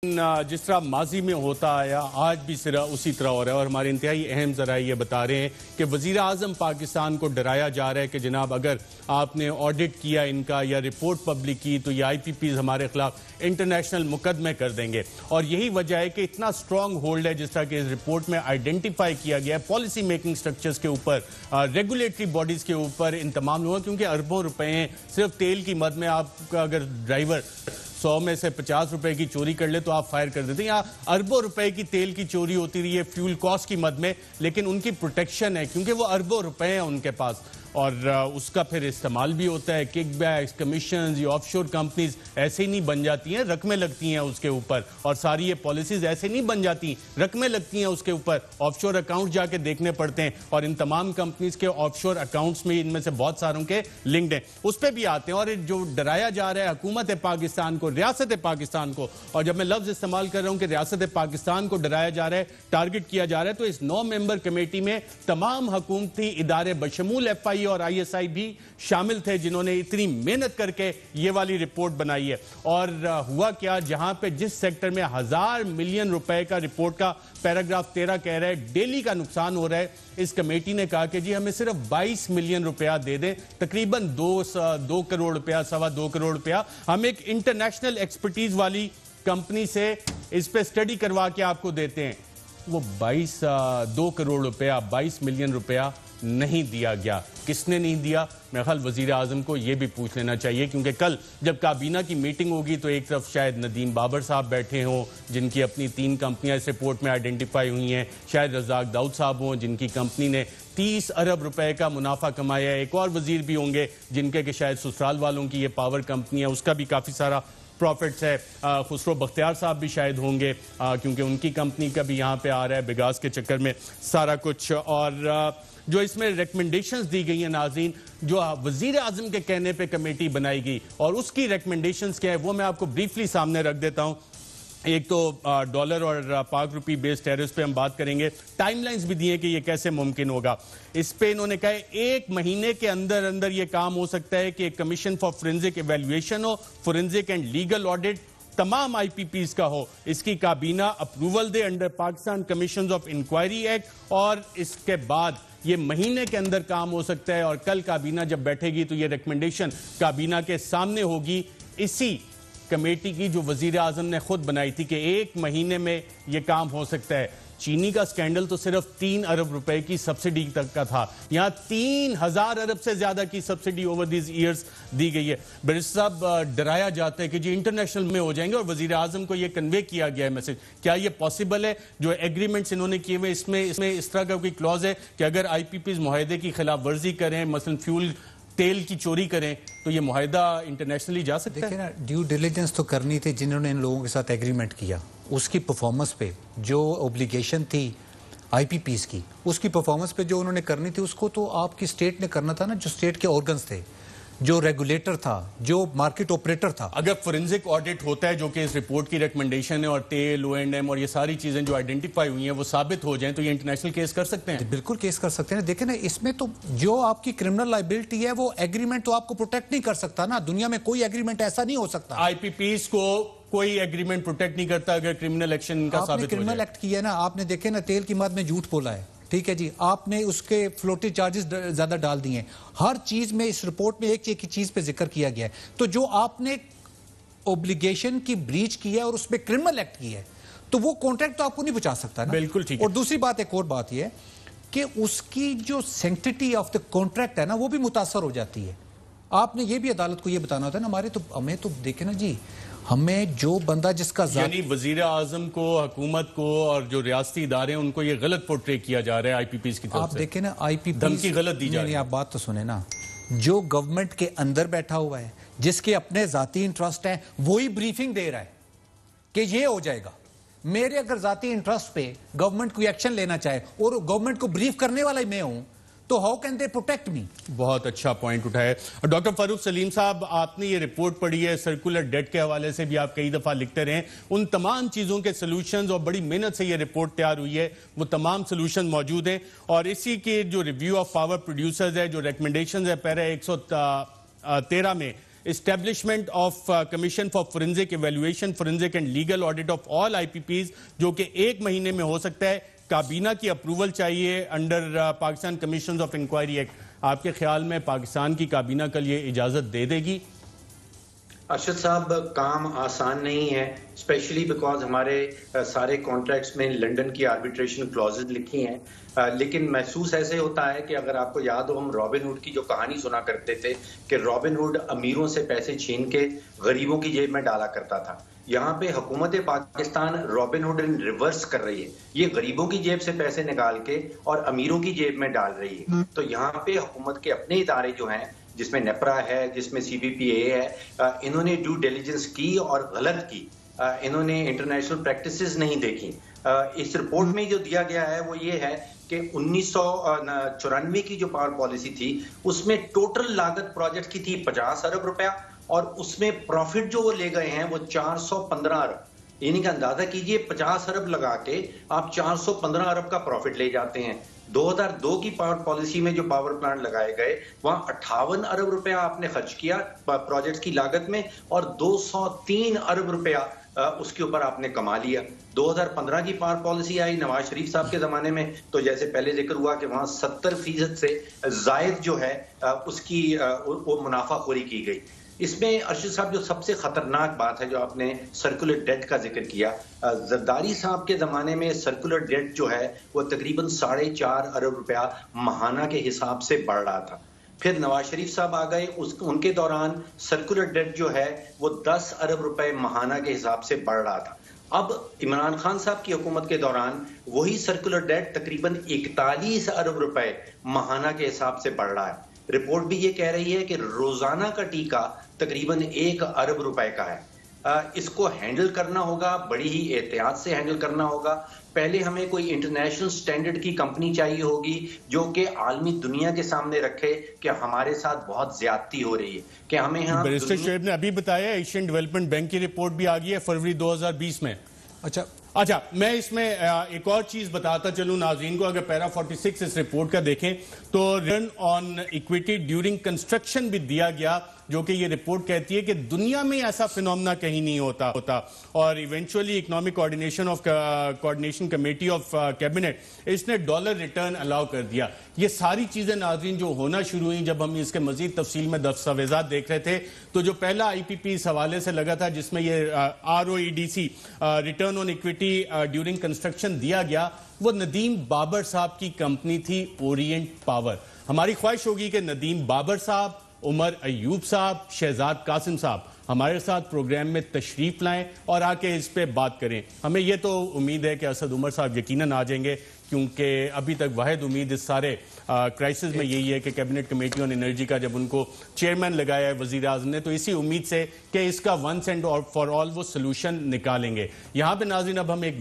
जिस तरह माजी में होता आया आज भी उसी तरह हो रहा है और हमारे इंतहाई अहम ज़राए ये बता रहे हैं कि वज़ीर आज़म पाकिस्तान को डराया जा रहा है कि जनाब अगर आपने ऑडिट किया इनका या रिपोर्ट पब्लिक की तो ये IPPs हमारे खिलाफ इंटरनेशनल मुकदमे कर देंगे। और यही वजह है कि इतना स्ट्रॉन्ग होल्ड है जिस तरह कि इस रिपोर्ट में आइडेंटिफाई किया गया है पॉलिसी मेकिंग स्ट्रक्चर्स के ऊपर, रेगुलेटरी बॉडीज़ के ऊपर इन तमाम लोगों, क्योंकि अरबों रुपए हैं। सिर्फ तेल की मद में आपका अगर ड्राइवर 100 में से 50 रुपए की चोरी कर ले तो आप फायर कर देते हैं। यहाँ अरबों रुपए की तेल की चोरी होती रही है फ्यूल कॉस्ट की मद में, लेकिन उनकी प्रोटेक्शन है क्योंकि वो अरबों रुपए हैं उनके पास और उसका फिर इस्तेमाल भी होता है। किकबैक्स, कमीशन, ये ऑफशोर कंपनीज ऐसे ही नहीं बन जाती हैं, रकमें लगती हैं उसके ऊपर। और सारी ये पॉलिसीज ऐसे नहीं बन जाती, रकमें लगती हैं उसके ऊपर। ऑफशोर अकाउंट जाके देखने पड़ते हैं और इन तमाम कंपनीज के ऑफशोर अकाउंट्स में इनमें से बहुत सारों के लिंक्ड हैं, उस पर भी आते हैं। और जो डराया जा रहा है हुकूमत पाकिस्तान को, रियासत पाकिस्तान को, और जब मैं लफ्ज इस्तेमाल कर रहा हूं कि रियासत पाकिस्तान को डराया जा रहा है, टारगेट किया जा रहा है, तो इस 9 मेंबर कमेटी में तमाम हुकूमती इदारे बशमूल FI और ISI भी शामिल थे जिन्होंने इतनी मेहनत करके ये वाली रिपोर्ट बनाई है। और हुआ क्या, जहां पे जिस सेक्टर में 1000 मिलियन रुपए का रिपोर्ट का पैराग्राफ 13 कह रहा है डेली का नुकसान हो रहा है, इस कमेटी ने कहा कि जी हमें सिर्फ 22 मिलियन रुपया दे दें, तकरीबन 2 करोड़ रुपया, 2.25 करोड़ रुपया। हम एक इंटरनेशनल एक्सपर्टीज वाली कंपनी से इस पे स्टडी करवा के आपको देते हैं। वो 2 करोड़ रुपया, 22 मिलियन रुपया नहीं दिया गया। किसने नहीं दिया? मेरे ख्याल वजीर आजम को यह भी पूछ लेना चाहिए, क्योंकि कल जब काबीना की मीटिंग होगी तो एक तरफ शायद नदीम बाबर साहब बैठे हों जिनकी अपनी 3 कंपनियां इस रिपोर्ट में आइडेंटिफाई हुई हैं, शायद रज़ाक दाऊद साहब हों जिनकी कंपनी ने 30 अरब रुपए का मुनाफा कमाया है, एक और वजीर भी होंगे जिनके कि शायद ससुराल वालों की ये पावर कंपनी है, उसका भी काफ़ी सारा प्रॉफिट्स है। खुसरो बख्तियार साहब भी शायद होंगे क्योंकि उनकी कंपनी का भी यहाँ पे आ रहा है बिगास के चक्कर में सारा कुछ। और जो इसमें रिकमेंडेशंस दी गई हैं नाज़रीन, जो वजीर आज़म के कहने पे कमेटी बनाई गई और उसकी रिकमेंडेशंस क्या है वो मैं आपको ब्रीफली सामने रख देता हूँ। एक तो डॉलर और पाक रुपी बेस्ड टैरिफ्स पे हम बात करेंगे, टाइमलाइंस भी दिए कि ये कैसे मुमकिन होगा। इस पे इन्होंने कहा 1 महीने के अंदर अंदर ये काम हो सकता है कि कमीशन फॉर फोरेंसिक इवैल्यूएशन हो, फोरेंसिक एंड लीगल ऑडिट तमाम IPPs का हो, इसकी काबीना अप्रूवल दे under Pakistan commission of inquiry act, और इसके बाद ये महीने के अंदर काम हो सकता है। और कल काबीना जब बैठेगी तो ये रिकमेंडेशन काबीना के सामने होगी, इसी कमेटी की जो वजीर आजम ने खुद बनाई थी कि 1 महीने में ये काम हो सकता है। चीनी का स्कैंडल तो सिर्फ 3 अरब रुपए की सब्सिडी तक का था, यहां 3000 अरब से ज्यादा की सब्सिडी ओवर दीज ईयर्स दी गई है। बैरिस्टर साहब डराया जाता है कि जी इंटरनेशनल में हो जाएंगे और वजीर आजम को यह कन्वे किया गया है मैसेज, क्या यह पॉसिबल है? जो एग्रीमेंट्स इन्होंने किए हुए इसमें इस तरह का कोई क्लॉज है कि अगर IPPs मुआहदे की खिलाफ वर्जी करें, मसलन फ्यूल तेल की चोरी करें, तो ये मुआहदा इंटरनेशनली जा सकता है? देखिए ना, ड्यू डिलिजेंस तो करनी थी जिन्होंने इन लोगों के साथ एग्रीमेंट किया, उसकी परफॉर्मेंस पे जो ऑब्लिगेशन थी IPPs की, उसकी परफॉर्मेंस पे जो उन्होंने करनी थी उसको तो आपकी स्टेट ने करना था ना, जो स्टेट के ऑर्गन्स थे, जो रेगुलेटर था, जो मार्केट ऑपरेटर था। अगर फोरेंसिक ऑडिट होता है जो कि इस रिपोर्ट की रिकमेंडेशन है और तेल, O&M और ये सारी चीजें जो आइडेंटिफाई हुई हैं वो साबित हो जाएं तो ये इंटरनेशनल केस कर सकते हैं। बिल्कुल केस कर सकते हैं। देखिए ना, इसमें तो जो आपकी क्रिमिनल लायबिलिटी है वो एग्रीमेंट तो आपको प्रोटेक्ट नहीं कर सकता ना, दुनिया में कोई एग्रीमेंट ऐसा नहीं हो सकता। IPPs को कोई एग्रीमेंट प्रोटेक्ट नहीं करता अगर क्रिमिनल एक्शन का साबित हो जाए। क्रिमिनल एक्ट किया ना आपने, देखे ना तेल की मद में झूठ बोला है, ठीक है जी, आपने उसके फ्लोटिंग चार्जेस ज्यादा डाल दिए हैं, हर चीज में इस रिपोर्ट में एक चीज पे जिक्र किया गया है। तो जो आपने ऑब्लिगेशन की ब्रीच की है और उसमें क्रिमिनल एक्ट की है तो वो कॉन्ट्रैक्ट तो आपको नहीं बचा सकता ना। बिल्कुल ठीक है। और दूसरी बात, एक और बात यह है कि उसकी जो सैंक्टिटी ऑफ द कॉन्ट्रैक्ट है ना वो भी मुतासर हो जाती है। आपने ये भी अदालत को ये बताना होता है ना, हमें तो देखे ना जी, हमें जो बंदा जिसका यानी वजीर आजम को, हुकूमत को और जो रियासती इदारे हैं उनको ये गलत पोर्ट्रे किया जा रहा है IPPs की तरफ से। आप देखें ना, IPPs धमकी गलत दी जा रही है। आप बात तो सुने ना, जो गवर्नमेंट के अंदर बैठा हुआ है, जिसके अपने जाती इंटरेस्ट है, वही ब्रीफिंग दे रहा है कि ये हो जाएगा। मेरे अगर जाती इंटरेस्ट पे गवर्नमेंट कोई एक्शन लेना चाहे और गवर्नमेंट को ब्रीफ करने वाला ही मैं हूं, तो how can they protect me? बहुत अच्छा पॉइंट उठाया। डॉक्टर फारूक सलीम साहब, आपने ये रिपोर्ट पढ़ी है, सर्कुलर डेट के हवाले से भी आप कई दफा लिखते रहे, उन तमाम चीजों के सोल्यूशंस और बड़ी मेहनत से ये रिपोर्ट तैयार हुई है, वो तमाम सोल्यूशन मौजूद हैं। और इसी के जो रिव्यू ऑफ पावर प्रोड्यूसर्स है, जो रिकमेंडेशन है पैरा 113 में, establishment of commission for forensic evaluation forensic and legal audit of all IPPs جو کہ 1 مہینے میں ہو سکتا ہے. کابینہ کی اپروول چاہیے under Pakistan commissions of inquiry act. آپ کے خیال میں پاکستان کی کابینہ کل یہ اجازت دے دے گی؟ ارشد صاحب کام آسان نہیں ہے، اسپیشلی بیکاز ہمارے سارے کانٹریکٹس میں لنڈن کی آربیٹریشن کلوزز لکھی ہیں، لیکن محسوس ایسے ہوتا ہے کہ اگر آپ کو یاد ہو ہم رابن ہوڈ کی جو کہانی سنا کرتے تھے کہ رابن ہوڈ امیروں سے پیسے چھین کے غریبوں کی جیب میں ڈالا کرتا تھا. یہاں پہ حکومت پاکستان رابن ہوڈ ریورس کر رہی ہے، یہ غریبوں کی جیب سے پیسے نکال کے اور امیروں کی جیب میں ڈال رہی ہے. تو یہاں پہ حکومت کے اپنے ادارے جو ہیں، جس میں نیپرا ہے، جس میں CBPA ہے، انہوں نے ڈیو ڈیلیجنس کی اور غلط کی. انہوں نے انٹرنیشنل پریکٹسز نہیں دیکھی. اس رپورٹ میں جو دیا گیا ہے وہ یہ ہے کہ 1994 کی جو پاور پالیسی تھی اس میں ٹوٹل لاگت پروجیکٹ کی تھی 50 ارب روپیہ اور اس میں پروفٹ جو وہ لے گئے ہیں وہ 415 ارب. یعنی کہ اندازہ کیجئے 50 ارب لگا کے آپ 415 ارب کا پروفٹ لے جاتے ہیں. 2002 کی پاور پالیسی میں جو پاور پلانٹ لگائے گئے وہاں 58 ارب روپیہ آپ نے خرچ کیا پروجیکٹ کی لاگت میں اور 203 ارب روپیہ اس کے اوپر آپ نے کما لیا. 2015 کی پاور پالیسی آئی نواز شریف صاحب کے زمانے میں تو جیسے پہلے ذکر ہوا کہ وہاں 70% سے زائد جو ہے اس کی وہ منافع خوری کی گئی. اس میں ارشد صاحب جو سب سے خطرناک بات ہے جو آپ نے سرکولر ڈیٹ کا ذکر کیا، زرداری صاحب کے زمانے میں سرکولر ڈیٹ جو ہے وہ تقریباً 4.5 ارب روپیہ ماہانہ کے حساب سے بڑھ رہا تھا. پھر نواز شریف صاحب آ گئے، ان کے دوران سرکولر ڈیٹ جو ہے وہ 10 ارب روپے ماہانہ کے حساب سے بڑھ رہا تھا. اب عمران خان صاحب کی حکومت کے دوران وہی سرکولر ڈیٹ تقریباً 41 ارب روپے ماہانہ کے حساب سے بڑھ رہا ہے. رپورٹ بھی یہ کہہ رہی ہے کہ روزانہ کا ٹیکہ تقریباً 1 ارب روپے کا ہے. اس کو ہینڈل کرنا ہوگا، بڑی ہی احتیاط سے ہینڈل کرنا ہوگا. پہلے ہمیں کوئی انٹرنیشنل سٹینڈرڈ کی کمپنی چاہیے ہوگی جو کہ عالمی دنیا کے سامنے رکھے کہ ہمارے ساتھ بہت زیادتی ہو رہی ہے کہ ہمیں یہاں. بیرسٹر شعیب نے ابھی بتایا ایشین ڈیولپمنٹ بینک کی رپورٹ بھی آ گئی ہے فروری 2020 میں. اچھا میں اس میں ایک اور چیز بتاتا چلوں ناظرین کو. اگر پیرا 46 اس رپورٹ کا دیکھیں تو return on equity during construction بھی دیا گیا جو کہ یہ رپورٹ کہتی ہے کہ دنیا میں ایسا فینومنا کہیں نہیں ہوتا. اور eventually economic coordination committee of cabinet اس نے ڈالر ریٹرن الاؤ کر دیا. یہ ساری چیزیں ناظرین جو ہونا شروع ہوئیں جب ہم اس کے مزید تفصیل میں دستاویزات دیکھ رہے تھے تو جو پہلا IPP اس حوالے سے لگا تھا جس میں یہ ROEDC return on equity during construction دیا گیا وہ ندیم بابر صاحب کی کمپنی تھی اورینٹ پاور. ہماری خواہش ہوگی کہ ندیم بابر صاحب، عمر ایوب صاحب، شہزاد قاسم صاحب ہمارے ساتھ پروگرام میں تشریف لائیں اور آ کے اس پہ بات کریں. ہمیں یہ تو امید ہے کہ اسد عمر صاحب یقیناً آ جائیں گے کیونکہ ابھی تک واحد امید اس سارے کرائسس میں یہی ہے کہ کیبنٹ کمیٹی آن انرجی کا جب ان کو چیئرمین لگایا ہے وزیر اعظم نے تو اسی امید سے کہ اس کا ونس اینڈ فار آل وہ سلوشن نکالیں گے. یہاں پہ ناظرین اب ہم ایک